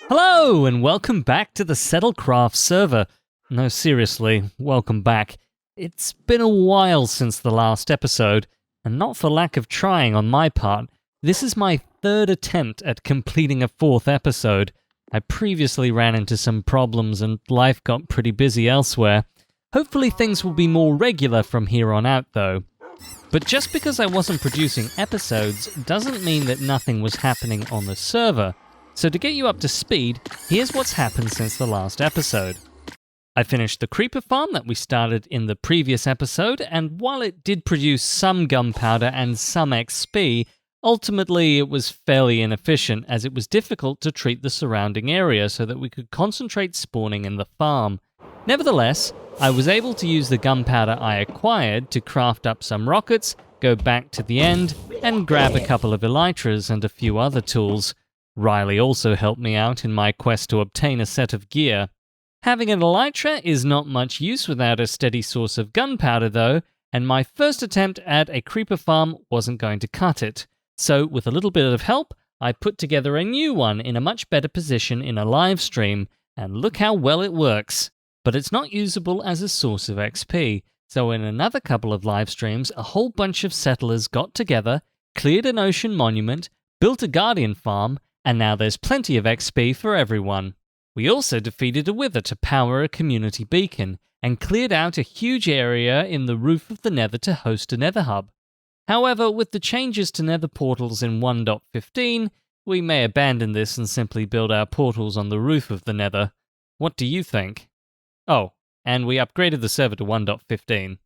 Hello, and welcome back to the Settlecraft server. No, seriously, welcome back. It's been a while since the last episode, and not for lack of trying on my part. This is my third attempt at completing a fourth episode. I previously ran into some problems and life got pretty busy elsewhere. Hopefully things will be more regular from here on out, though. But just because I wasn't producing episodes doesn't mean that nothing was happening on the server. So to get you up to speed, here's what's happened since the last episode. I finished the creeper farm that we started in the previous episode, and while it did produce some gunpowder and some XP, ultimately it was fairly inefficient as it was difficult to treat the surrounding area so that we could concentrate spawning in the farm. Nevertheless, I was able to use the gunpowder I acquired to craft up some rockets, go back to the end, and grab a couple of elytras and a few other tools. Riley also helped me out in my quest to obtain a set of gear. Having an elytra is not much use without a steady source of gunpowder though, and my first attempt at a creeper farm wasn't going to cut it. So with a little bit of help, I put together a new one in a much better position in a live stream, and look how well it works. But it's not usable as a source of XP, so in another couple of live streams, a whole bunch of settlers got together, cleared an ocean monument, built a guardian farm, and now there's plenty of XP for everyone. We also defeated a wither to power a community beacon, and cleared out a huge area in the roof of the nether to host a nether hub. However, with the changes to nether portals in 1.15, we may abandon this and simply build our portals on the roof of the nether. What do you think? Oh, and we upgraded the server to 1.15.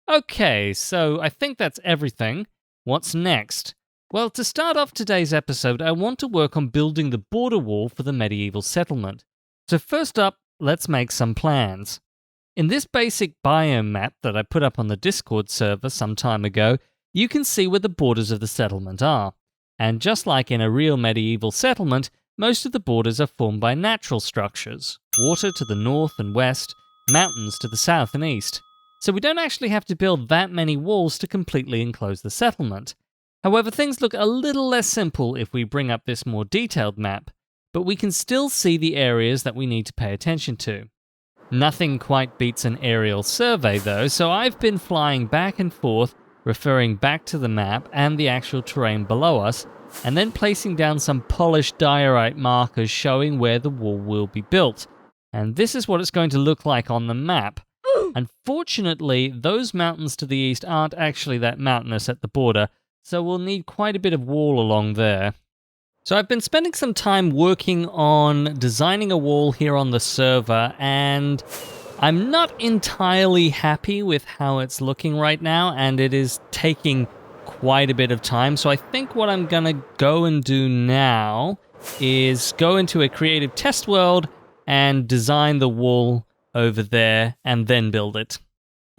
Okay, so I think that's everything. What's next? Well, to start off today's episode, I want to work on building the border wall for the medieval settlement. So first up, let's make some plans. In this basic biome map that I put up on the Discord server some time ago, you can see where the borders of the settlement are. And just like in a real medieval settlement, most of the borders are formed by natural structures. Water to the north and west, mountains to the south and east. So we don't actually have to build that many walls to completely enclose the settlement. However, things look a little less simple if we bring up this more detailed map, but we can still see the areas that we need to pay attention to. Nothing quite beats an aerial survey though, so I've been flying back and forth, referring back to the map and the actual terrain below us, and then placing down some polished diorite markers showing where the wall will be built. And this is what it's going to look like on the map. Unfortunately, those mountains to the east aren't actually that mountainous at the border, so we'll need quite a bit of wall along there. So I've been spending some time working on designing a wall here on the server, and I'm not entirely happy with how it's looking right now, and it is taking quite a bit of time. So I think what I'm gonna go and do now is go into a creative test world and design the wall over there and then build it.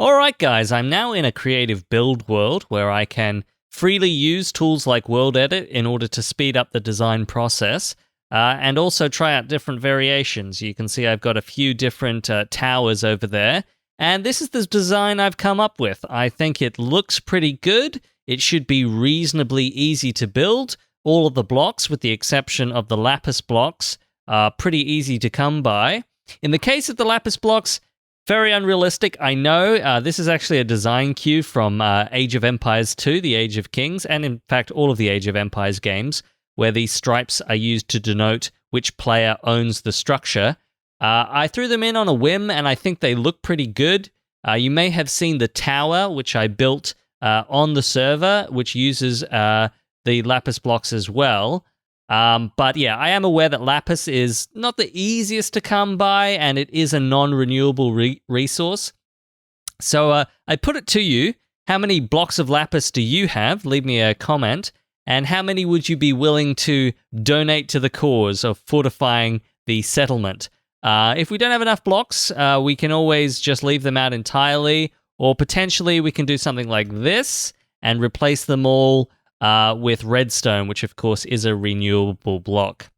Alright guys, I'm now in a creative build world where I can freely use tools like World Edit in order to speed up the design process, and also try out different variations. You can see I've got a few different towers over there, and this is the design I've come up with. I think it looks pretty good. It should be reasonably easy to build. All of the blocks, with the exception of the lapis blocks, are pretty easy to come by. In the case of the lapis blocks, very unrealistic, I know. This is actually a design cue from Age of Empires 2, the Age of Kings, and in fact all of the Age of Empires games, where these stripes are used to denote which player owns the structure. I threw them in on a whim, and I think they look pretty good. You may have seen the tower, which I built on the server, which uses the lapis blocks as well. But yeah, I am aware that lapis is not the easiest to come by, and it is a non-renewable resource. So I put it to you, how many blocks of lapis do you have? Leave me a comment. And how many would you be willing to donate to the cause of fortifying the settlement? If we don't have enough blocks, we can always just leave them out entirely, or potentially we can do something like this and replace them all with redstone, which of course is a renewable block.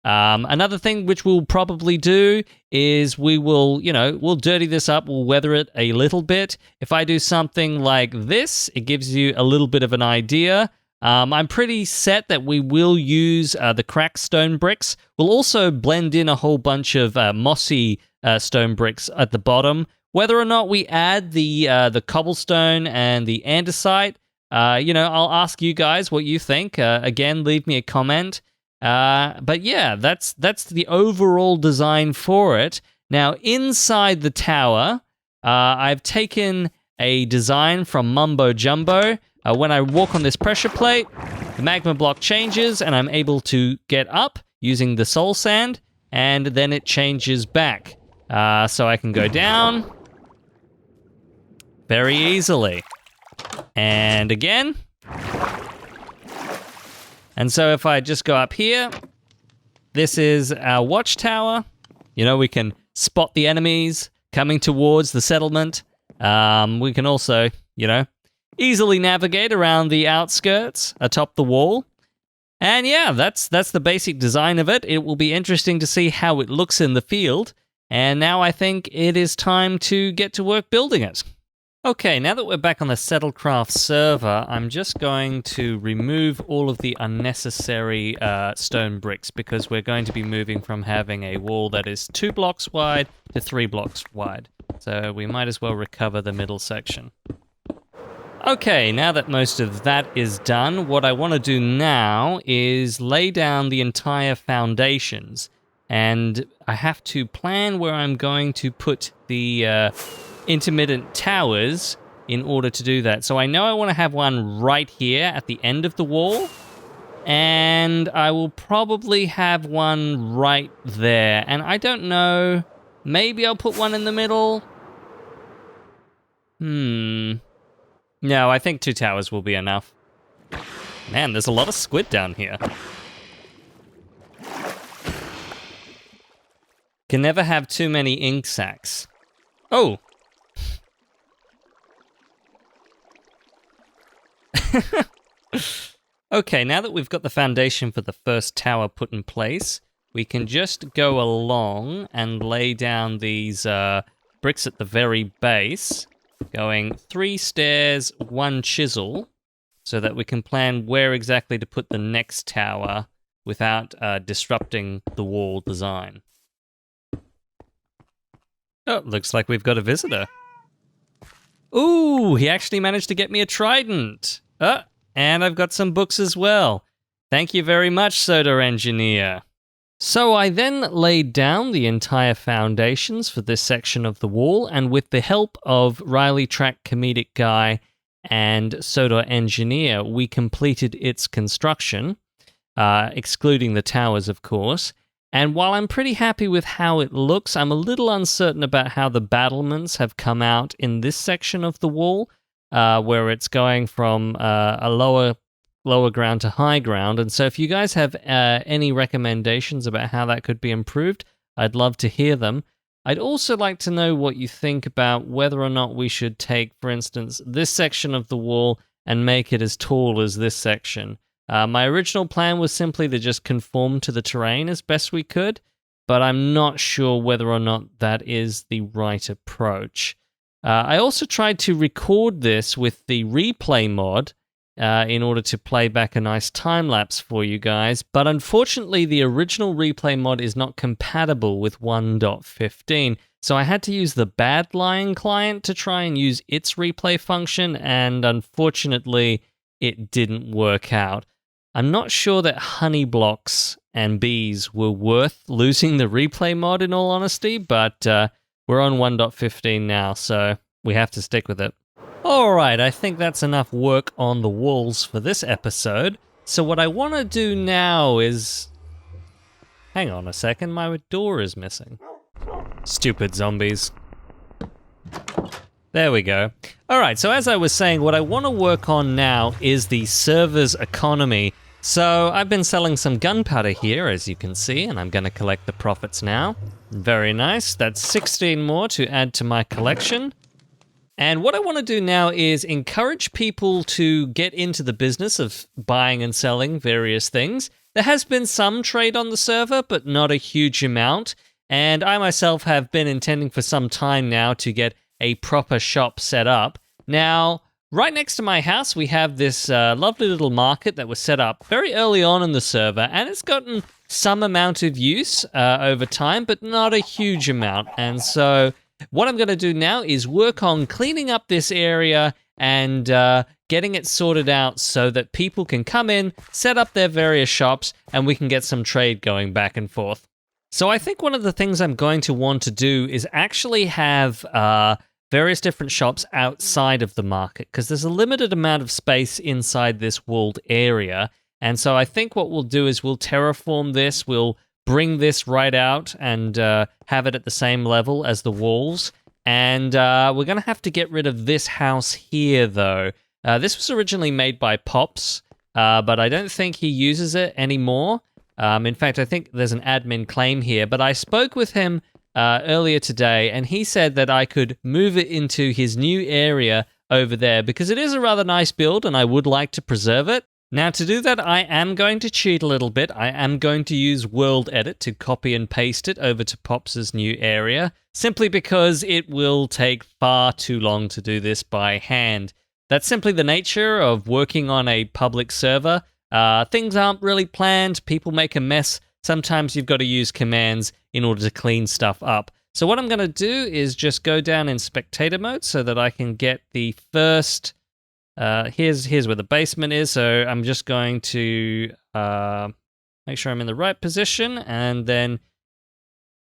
Another thing which we'll probably do is we'll dirty this up, we'll weather it a little bit. If I do something like this, it gives you a little bit of an idea. I'm pretty set that we will use the cracked stone bricks. We'll also blend in a whole bunch of mossy stone bricks at the bottom. Whether or not we add the cobblestone and the andesite, I'll ask you guys what you think. Again, leave me a comment. But yeah, that's the overall design for it. Now, inside the tower, I've taken a design from Mumbo Jumbo. When I walk on this pressure plate, the magma block changes, and I'm able to get up using the soul sand, and then it changes back. So I can go down very easily. And again. And so if I just go up here, this is our watchtower. We can spot the enemies coming towards the settlement. We can also, easily navigate around the outskirts atop the wall. And yeah, that's the basic design of it. It will be interesting to see how it looks in the field. And now I think it is time to get to work building it. Okay, now that we're back on the Settlecraft server, I'm just going to remove all of the unnecessary stone bricks because we're going to be moving from having a wall that is 2 blocks wide to 3 blocks wide. So we might as well recover the middle section. Okay, now that most of that is done, what I want to do now is lay down the entire foundations. And I have to plan where I'm going to put the intermittent towers in order to do that. So I know I want to have one right here at the end of the wall. And I will probably have one right there. And I don't know, maybe I'll put one in the middle. No, I think 2 towers will be enough. Man, there's a lot of squid down here. Can never have too many ink sacs. Oh. Okay, now that we've got the foundation for the first tower put in place, we can just go along and lay down these bricks at the very base, going 3 stairs, 1 chisel, so that we can plan where exactly to put the next tower without disrupting the wall design. Oh, looks like we've got a visitor. Ooh, he actually managed to get me a trident. And I've got some books as well. Thank you very much, Soda Engineer. So I then laid down the entire foundations for this section of the wall, and with the help of Riley Track Comedic Guy and Soda Engineer, we completed its construction, excluding the towers, of course. And while I'm pretty happy with how it looks, I'm a little uncertain about how the battlements have come out in this section of the wall, where it's going from a lower ground to high ground. And so if you guys have any recommendations about how that could be improved, I'd love to hear them. I'd also like to know what you think about whether or not we should take, for instance, this section of the wall and make it as tall as this section. My original plan was simply to just conform to the terrain as best we could, but I'm not sure whether or not that is the right approach. I also tried to record this with the replay mod in order to play back a nice time-lapse for you guys, but unfortunately the original replay mod is not compatible with 1.15, so I had to use the Badlion client to try and use its replay function, and unfortunately it didn't work out. I'm not sure that honey blocks and bees were worth losing the replay mod, in all honesty, but we're on 1.15 now, so we have to stick with it. Alright, I think that's enough work on the walls for this episode. So what I want to do now is... Hang on a second, my door is missing. Stupid zombies. There we go. Alright, so as I was saying, what I want to work on now is the server's economy. So I've been selling some gunpowder here, as you can see, and I'm going to collect the profits now. Very nice. That's 16 more to add to my collection. And what I want to do now is encourage people to get into the business of buying and selling various things. There has been some trade on the server, but not a huge amount. And I myself have been intending for some time now to get a proper shop set up. Now, Right next to my house, we have this lovely little market that was set up very early on in the server, and it's gotten some amount of use over time, but not a huge amount. And so what I'm going to do now is work on cleaning up this area and getting it sorted out so that people can come in, set up their various shops, and we can get some trade going back and forth. So I think one of the things I'm going to want to do is actually have various different shops outside of the market, because there's a limited amount of space inside this walled area. And so I think what we'll do is we'll terraform this, we'll bring this right out and have it at the same level as the walls. And we're going to have to get rid of this house here, though. This was originally made by Pops, but I don't think he uses it anymore. In fact, I think there's an admin claim here, but I spoke with him earlier today, and he said that I could move it into his new area over there because it is a rather nice build and I would like to preserve it. Now, to do that, I am going to cheat a little bit. I am going to use World Edit to copy and paste it over to Pops' new area, simply because it will take far too long to do this by hand. That's simply the nature of working on a public server. Things aren't really planned, people make a mess. Sometimes you've got to use commands in order to clean stuff up. So what I'm going to do is just go down in spectator mode so that I can get the first... here's where the basement is, so I'm just going to make sure I'm in the right position and then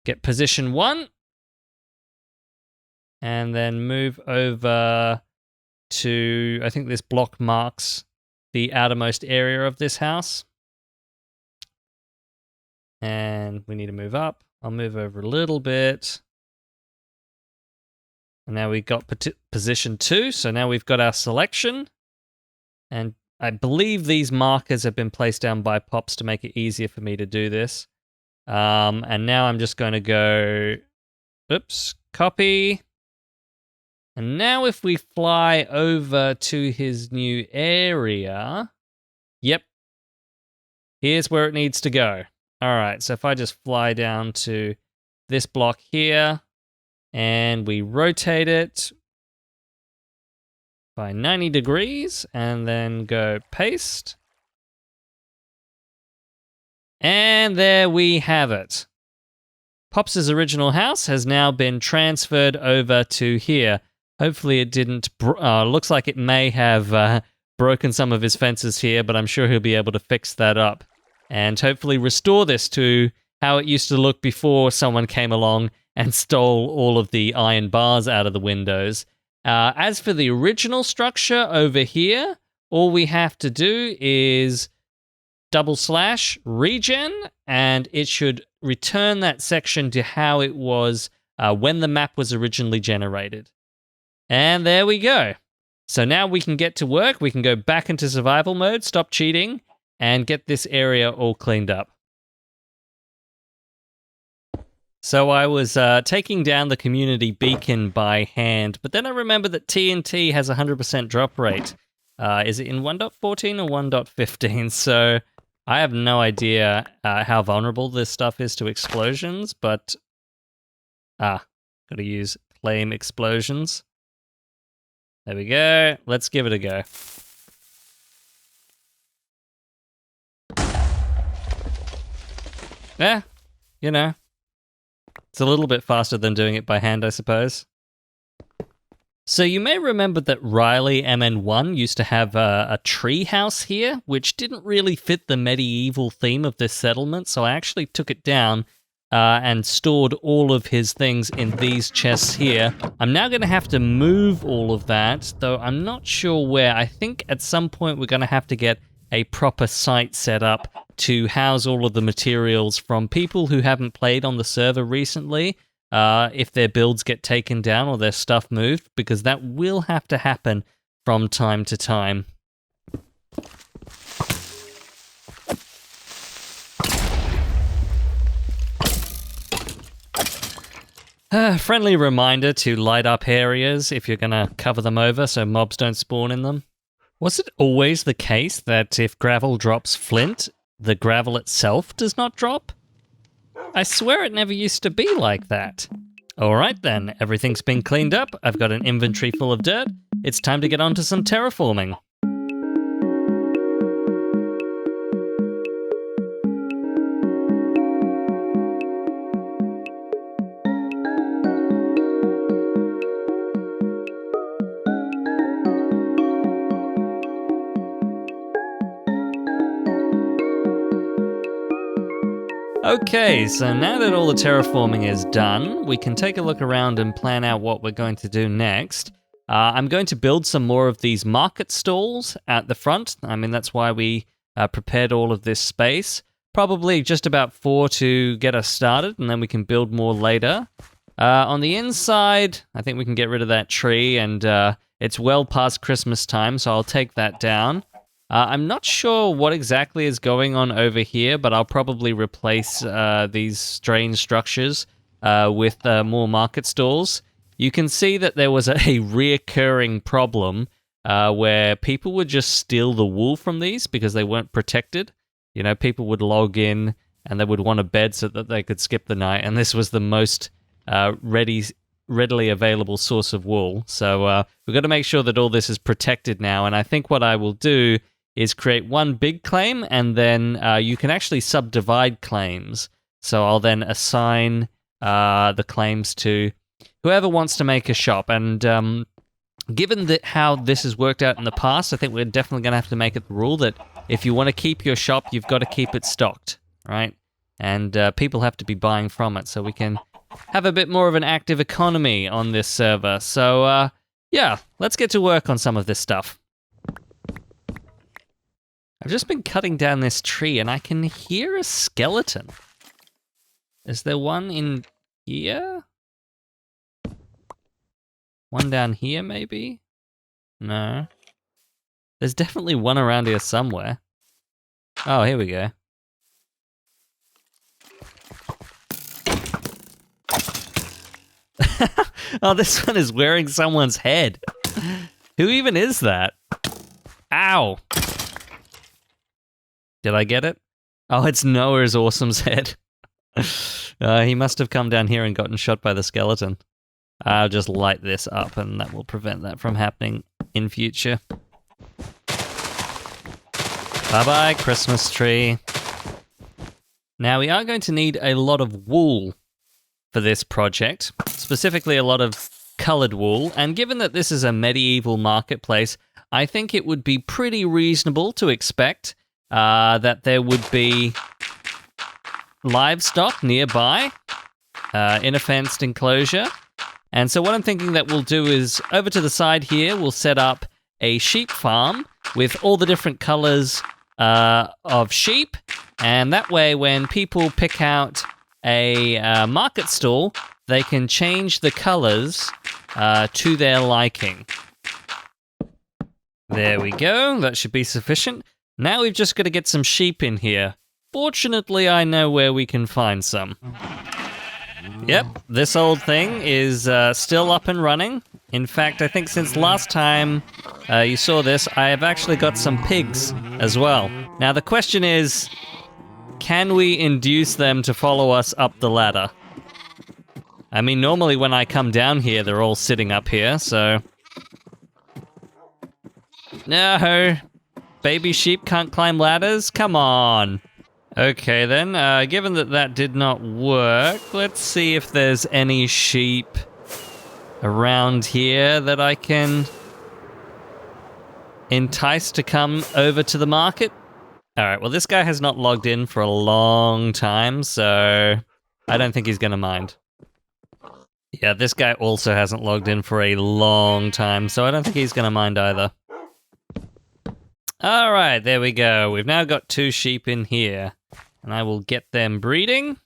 get position 1 and then move over to, I think this block marks the outermost area of this house. And we need to move up. I'll move over a little bit. And now we've got position 2, so now we've got our selection. And I believe these markers have been placed down by Pops to make it easier for me to do this. And now I'm just going to go, oops, copy. And now if we fly over to his new area, yep, here's where it needs to go. All right, so if I just fly down to this block here, and we rotate it by 90 degrees, and then go paste. And there we have it. Pops' original house has now been transferred over to here. Hopefully it didn't, looks like it may have broken some of his fences here, but I'm sure he'll be able to fix that up. And hopefully restore this to how it used to look before someone came along and stole all of the iron bars out of the windows. As for the original structure over here, all we have to do is / regen, and it should return that section to how it was when the map was originally generated. And there we go. So now we can get to work. We can go back into survival mode, stop cheating, and get this area all cleaned up. So I was taking down the community beacon by hand, but then I remembered that TNT has a 100% drop rate. Is it in 1.14 or 1.15? So I have no idea how vulnerable this stuff is to explosions, but... gotta use flame explosions. There we go. Let's give it a go. Yeah, you know. It's a little bit faster than doing it by hand, I suppose. So you may remember that Riley MN1 used to have a tree house here, which didn't really fit the medieval theme of this settlement, so I actually took it down and stored all of his things in these chests here. I'm now going to have to move all of that, though I'm not sure where. I think at some point we're going to have to get a proper site set up to house all of the materials from people who haven't played on the server recently, if their builds get taken down or their stuff moved, because that will have to happen from time to time. Friendly reminder to light up areas if you're going to cover them over so mobs don't spawn in them. Was it always the case that if gravel drops flint, the gravel itself does not drop? I swear it never used to be like that. Alright then, everything's been cleaned up, I've got an inventory full of dirt. it's time to get onto some terraforming. Okay, so now that all the terraforming is done, we can take a look around and plan out what we're going to do next. I'm going to build some more of these market stalls at the front. I mean, that's why we prepared all of this space. Probably just about 4 to get us started, and then we can build more later. On the inside, I think we can get rid of that tree, and it's well past Christmas time, so I'll take that down. I'm not sure what exactly is going on over here, but I'll probably replace these strange structures with more market stalls. You can see that there was a reoccurring problem where people would just steal the wool from these because they weren't protected. You know, people would log in and they would want a bed so that they could skip the night, and this was the most readily available source of wool. So we've got to make sure that all this is protected now, and I think what I will do is create one big claim, and then you can actually subdivide claims. So I'll then assign the claims to whoever wants to make a shop. And given that how this has worked out in the past, I think we're definitely going to have to make it the rule that if you want to keep your shop, you've got to keep it stocked, right? And people have to be buying from it, so we can have a bit more of an active economy on this server. So yeah, let's get to work on some of this stuff. I've just been cutting down this tree and I can hear a skeleton. Is there one in here? One down here, maybe? No. There's definitely one around here somewhere. Oh, here we go. Oh, this one is wearing someone's head. Who even is that? Ow. Did I get it? Oh, it's Noah's Awesome's head. He must have come down here and gotten shot by the skeleton. I'll just light this up and that will prevent that from happening in future. Bye-bye, Christmas tree. Now, we are going to need a lot of wool for this project, specifically a lot of colored wool, and given that this is a medieval marketplace, I think it would be pretty reasonable to expect that there would be livestock nearby in a fenced enclosure. And so what I'm thinking that we'll do is over to the side here, we'll set up a sheep farm with all the different colors of sheep. And that way, when people pick out a market stall, they can change the colors to their liking. There we go. That should be sufficient. Now we've just got to get some sheep in here. Fortunately, I know where we can find some. Yep, this old thing is still up and running. In fact, I think since last time you saw this, I have actually got some pigs as well. Now the question is, can we induce them to follow us up the ladder? I mean, normally when I come down here, they're all sitting up here, so... No! Baby sheep can't climb ladders? Come on! Okay then, given that that did not work, let's see if there's any sheep around here that I can entice to come over to the market. Alright, well this guy has not logged in for a long time, so I don't think he's gonna mind. Yeah, this guy also hasn't logged in for a long time, so I don't think he's gonna mind either. Alright, there we go. We've now got 2 sheep in here. And I will get them breeding.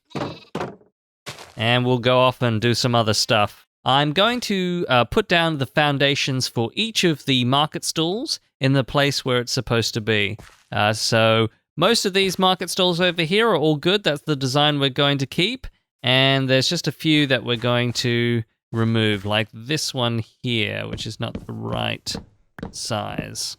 And we'll go off and do some other stuff. I'm going to put down the foundations for each of the market stalls in the place where it's supposed to be. So most of these market stalls over here are all good. That's the design we're going to keep. And there's just a few that we're going to remove, like this one here, which is not the right size.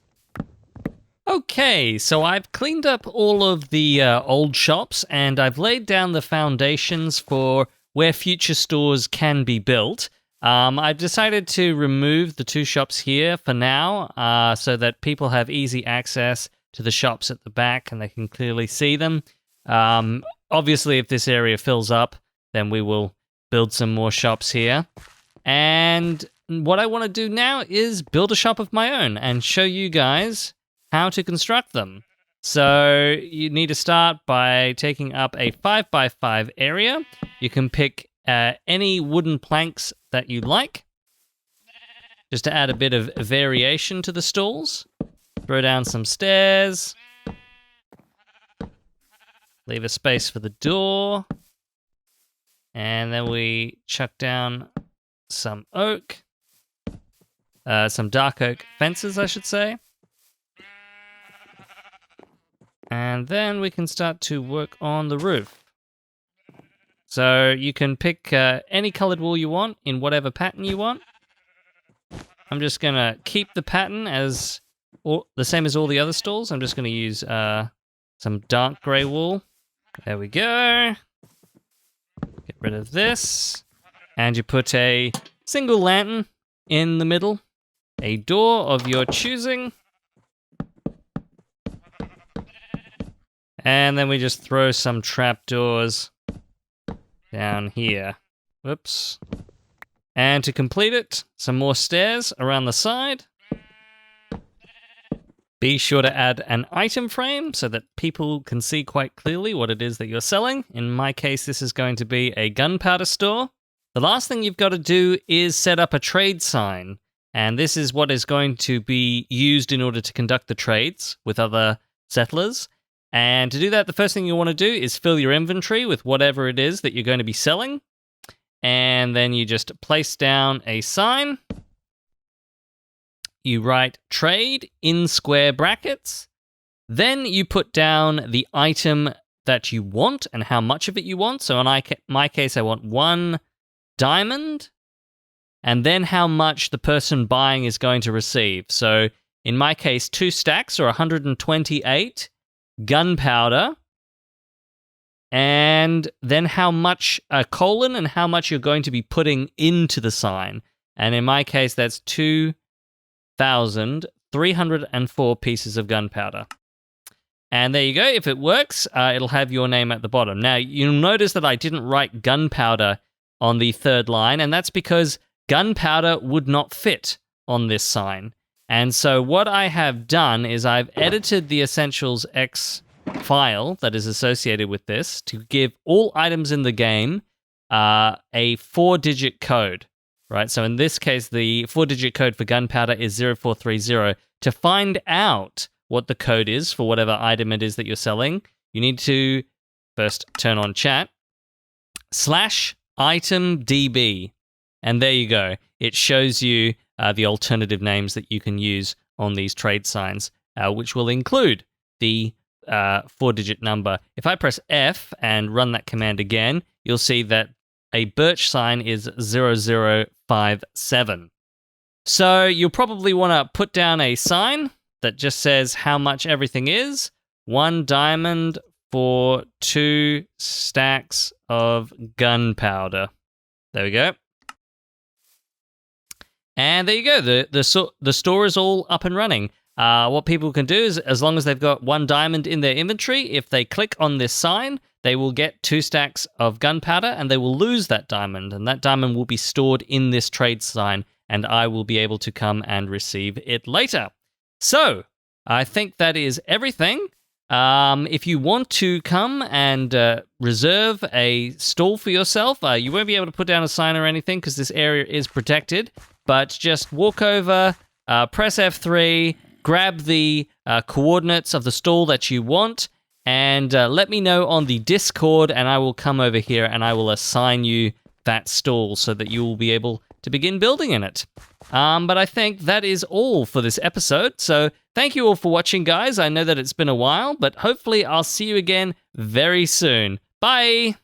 Okay, so I've cleaned up all of the old shops and I've laid down the foundations for where future stores can be built. I've decided to remove the 2 shops here for now, so that people have easy access to the shops at the back and they can clearly see them. Obviously, if this area fills up, then we will build some more shops here. And what I want to do now is build a shop of my own and show you guys how to construct them. So you need to start by taking up a 5x5 area. You can pick any wooden planks that you like, just to add a bit of variation to the stalls. Throw down some stairs. Leave a space for the door. And then we chuck down some oak. Some dark oak fences, I should say. And then we can start to work on the roof. So you can pick any colored wool you want in whatever pattern you want. I'm just going to keep the pattern as the same as all the other stalls. I'm just going to use some dark gray wool. There we go. Get rid of this. And you put a single lantern in the middle. A door of your choosing. And then we just throw some trapdoors down here. Whoops. And to complete it, some more stairs around the side. Be sure to add an item frame so that people can see quite clearly what it is that you're selling. In my case, this is going to be a gunpowder store. The last thing you've got to do is set up a trade sign. And this is what is going to be used in order to conduct the trades with other settlers. And to do that, the first thing you want to do is fill your inventory with whatever it is that you're going to be selling. And then you just place down a sign. You write trade in square brackets. Then you put down the item that you want and how much of it you want. So in my case, I want 1 diamond. And then how much the person buying is going to receive. So in my case, 2 stacks or 128 gunpowder. And then how much, a colon, and how much you're going to be putting into the sign. And in my case, that's 2,304 pieces of gunpowder. And there you go. If it works, it'll have your name at the bottom. Now, you'll notice that I didn't write gunpowder on the 3rd line, and that's because gunpowder would not fit on this sign. And so what I have done is I've edited the Essentials X file that is associated with this to give all items in the game a 4-digit code, right? So in this case, the 4-digit code for gunpowder is 0430. To find out what the code is for whatever item it is that you're selling, you need to first turn on chat, /itemdb. And there you go. It shows you the alternative names that you can use on these trade signs, which will include the 4-digit number. If I press F and run that command again, you'll see that a birch sign is 0057. So you'll probably want to put down a sign that just says how much everything is. 1 diamond for 2 stacks of gunpowder. There we go. And there you go. The store is all up and running. What people can do is, as long as they've got 1 diamond in their inventory, if they click on this sign, they will get 2 stacks of gunpowder and they will lose that diamond. And that diamond will be stored in this trade sign and I will be able to come and receive it later. So I think that is everything. If you want to come and reserve a stall for yourself, you won't be able to put down a sign or anything because this area is protected. But just walk over, press F3, grab the coordinates of the stall that you want, and let me know on the Discord, and I will come over here and I will assign you that stall so that you will be able to begin building in it. But I think that is all for this episode. So thank you all for watching, guys. I know that it's been a while, but hopefully I'll see you again very soon. Bye!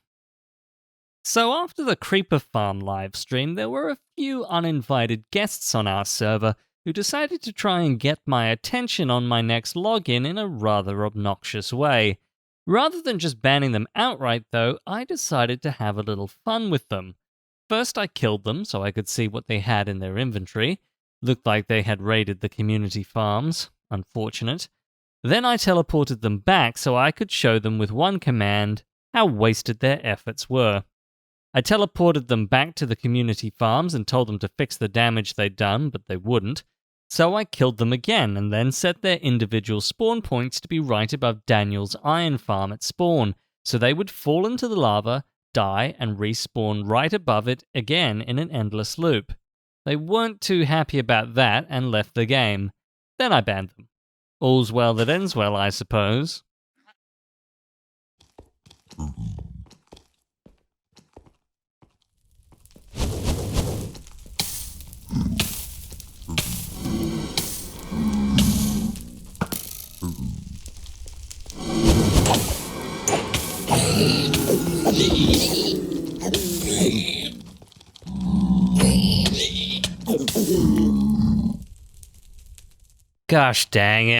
So after the Creeper Farm livestream, there were a few uninvited guests on our server who decided to try and get my attention on my next login in a rather obnoxious way. Rather than just banning them outright though, I decided to have a little fun with them. First, I killed them so I could see what they had in their inventory. Looked like they had raided the community farms. Unfortunate. Then I teleported them back so I could show them with one command how wasted their efforts were. I teleported them back to the community farms and told them to fix the damage they'd done, but they wouldn't. So I killed them again and then set their individual spawn points to be right above Daniel's iron farm at spawn, so they would fall into the lava, die, and respawn right above it again in an endless loop. They weren't too happy about that and left the game. Then I banned them. All's well that ends well, I suppose. Gosh dang it.